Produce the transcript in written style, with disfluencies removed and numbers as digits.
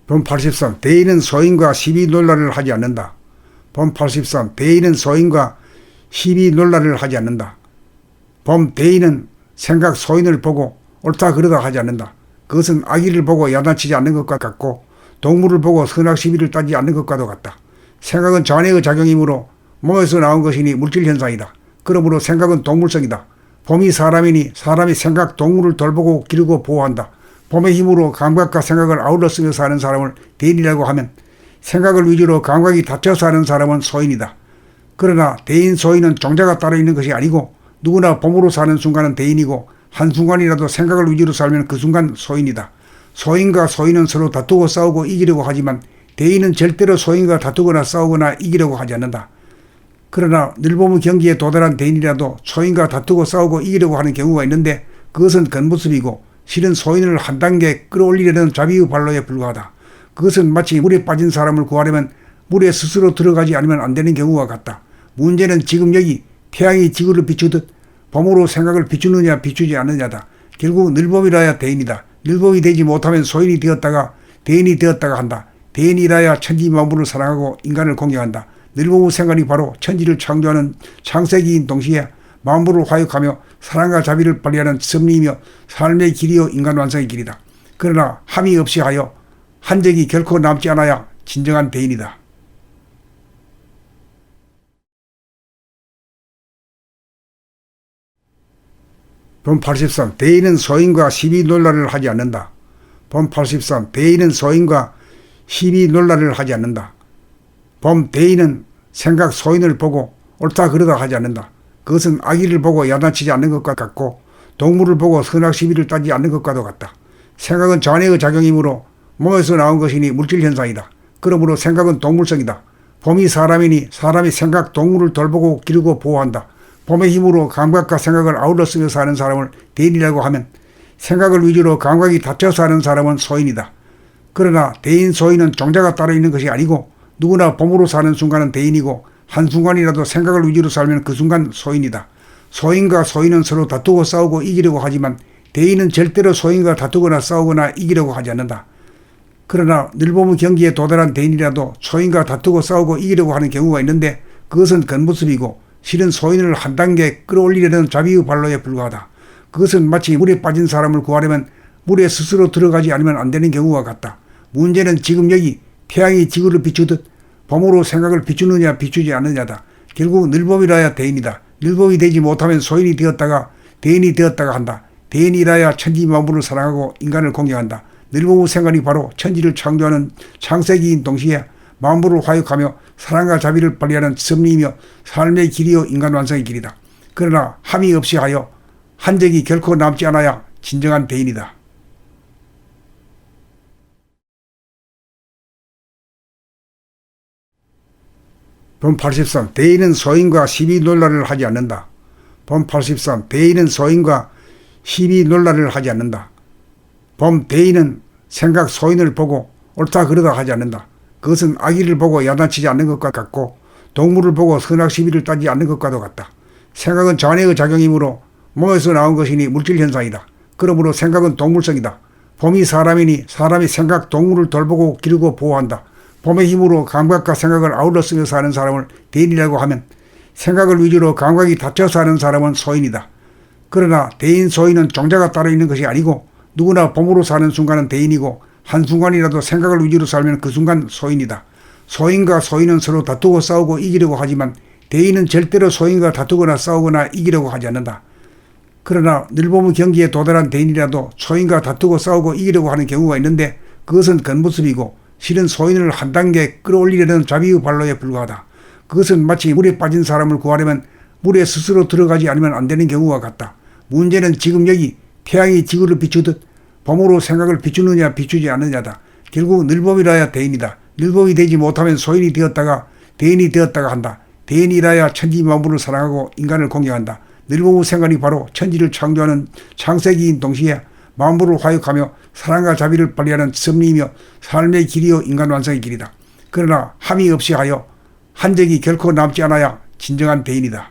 본 83. 대인은 소인과 시비논란을 하지 않는다. 본 83. 대인은 소인과 시비논란을 하지 않는다. 본 대인은 생각 소인을 보고 옳다 그르다 하지 않는다. 그것은 아기를 보고 야단치지 않는 것과 같고 동물을 보고 선악 시비를 따지지 않는 것과도 같다. 생각은 자뇌의 작용이므로 몸에서 나온 것이니 물질현상이다. 그러므로 생각은 동물성이다. 봄이 사람이니 사람이 생각 동물을 돌보고 기르고 보호한다. 봄의 힘으로 감각과 생각을 아울러 쓰며 사는 사람을 대인이라고 하면 생각을 위주로 감각이 닫혀서 하는 사람은 소인이다. 그러나 대인 소인은 종자가 따로 있는 것이 아니고 누구나 봄으로 사는 순간은 대인이고 한순간이라도 생각을 위주로 살면 그 순간 소인이다. 소인과 소인은 서로 다투고 싸우고 이기려고 하지만 대인은 절대로 소인과 다투거나 싸우거나 이기려고 하지 않는다. 그러나 늘보무 경기에 도달한 대인이라도 소인과 다투고 싸우고 이기려고 하는 경우가 있는데 그것은 겉모습이고 실은 소인을 한 단계 끌어올리려는 자비의 발로에 불과하다. 그것은 마치 물에 빠진 사람을 구하려면 물에 스스로 들어가지 않으면 안 되는 경우와 같다. 문제는 지금 여기 태양이 지구를 비추듯 봄으로 생각을 비추느냐 비추지 않느냐다. 결국 늘봄이라야 대인이다. 늘봄이 되지 못하면 소인이 되었다가 대인이 되었다가 한다. 대인이라야 천지 만물을 사랑하고 인간을 공경한다. 늘봄의 생각이 바로 천지를 창조하는 창세기인 동시에 만물을 화육하며 사랑과 자비를 발휘하는 섭리이며 삶의 길이요 인간 완성의 길이다. 그러나 함이 없이 하여 한적이 결코 남지 않아야 진정한 대인이다. 본 83. 대인은 소인과 시비논란을 하지 않는다. 본 83. 대인은 소인과 시비논란을 하지 않는다. 본 대인은 생각 소인을 보고 옳다 그르다 하지 않는다. 그것은 아기를 보고 야단치지 않는 것과 같고 동물을 보고 선악 시비를 따지지 않는 것과도 같다. 생각은 자뇌의 작용이므로 몸에서 나온 것이니 물질현상이다. 그러므로 생각은 동물성이다. 봄이 사람이니 사람이 생각 동물을 돌보고 기르고 보호한다. 봄의 힘으로 감각과 생각을 아울러 쓰며 사는 사람을 대인이라고 하면 생각을 위주로 감각이 닫혀서 하는 사람은 소인이다. 그러나 대인 소인은 종자가 따로 있는 것이 아니고 누구나 봄으로 사는 순간은 대인이고 한순간이라도 생각을 위주로 살면 그 순간 소인이다. 소인과 소인은 서로 다투고 싸우고 이기려고 하지만 대인은 절대로 소인과 다투거나 싸우거나 이기려고 하지 않는다. 그러나 늘보무 경기에 도달한 대인이라도 소인과 다투고 싸우고 이기려고 하는 경우가 있는데 그것은 겉모습이고 실은 소인을 한 단계 끌어올리려는 자비의 발로에 불과하다. 그것은 마치 물에 빠진 사람을 구하려면 물에 스스로 들어가지 않으면 안 되는 경우와 같다. 문제는 지금 여기 태양이 지구를 비추듯 봄으로 생각을 비추느냐 비추지 않느냐다. 결국 늘봄이라야 대인이다. 늘봄이 되지 못하면 소인이 되었다가 대인이 되었다가 한다. 대인이라야 천지 만물을 사랑하고 인간을 공경한다. 늘봄의 생각이 바로 천지를 창조하는 창세기인 동시에 만물을 화육하며 사랑과 자비를 발휘하는 섭리이며 삶의 길이요 인간 완성의 길이다. 그러나 함이 없이 하여 한적이 결코 남지 않아야 진정한 대인이다. 본 83. 대인은 소인과 시비논란을 하지 않는다. 본 83. 대인은 소인과 시비논란을 하지 않는다. 본 대인은 생각 소인을 보고 옳다 그르다 하지 않는다. 그것은 아기를 보고 야단치지 않는 것과 같고 동물을 보고 선악 시비를 따지지 않는 것과도 같다. 생각은 자뇌의 작용이므로 몸에서 나온 것이니 물질현상이다. 그러므로 생각은 동물성이다. 봄이 사람이니 사람이 생각 동물을 돌보고 기르고 보호한다. 봄의 힘으로 감각과 생각을 아울러 쓰며 사는 사람을 대인이라고 하면 생각을 위주로 감각이 닫혀서 하는 사람은 소인이다. 그러나 대인 소인은 종자가 따로 있는 것이 아니고 누구나 봄으로 사는 순간은 대인이고 한순간이라도 생각을 위주로 살면 그 순간 소인이다. 소인과 소인은 서로 다투고 싸우고 이기려고 하지만 대인은 절대로 소인과 다투거나 싸우거나 이기려고 하지 않는다. 그러나 늘보무 경기에 도달한 대인이라도 소인과 다투고 싸우고 이기려고 하는 경우가 있는데 그것은 겉모습이고 실은 소인을 한 단계 끌어올리려는 자비의 발로에 불과하다. 그것은 마치 물에 빠진 사람을 구하려면 물에 스스로 들어가지 않으면 안 되는 경우와 같다. 문제는 지금 여기 태양이 지구를 비추듯 봄으로 생각을 비추느냐 비추지 않느냐다. 결국 늘봄이라야 대인이다. 늘봄이 되지 못하면 소인이 되었다가 대인이 되었다가 한다. 대인이라야 천지 만물을 사랑하고 인간을 공경한다. 늘봄의 생각이 바로 천지를 창조하는 창세기인 동시에 만물을 화육하며 사랑과 자비를 발휘하는 섭리이며 삶의 길이요 인간 완성의 길이다. 그러나 함이 없이 하여 한적이 결코 남지 않아야 진정한 대인이다.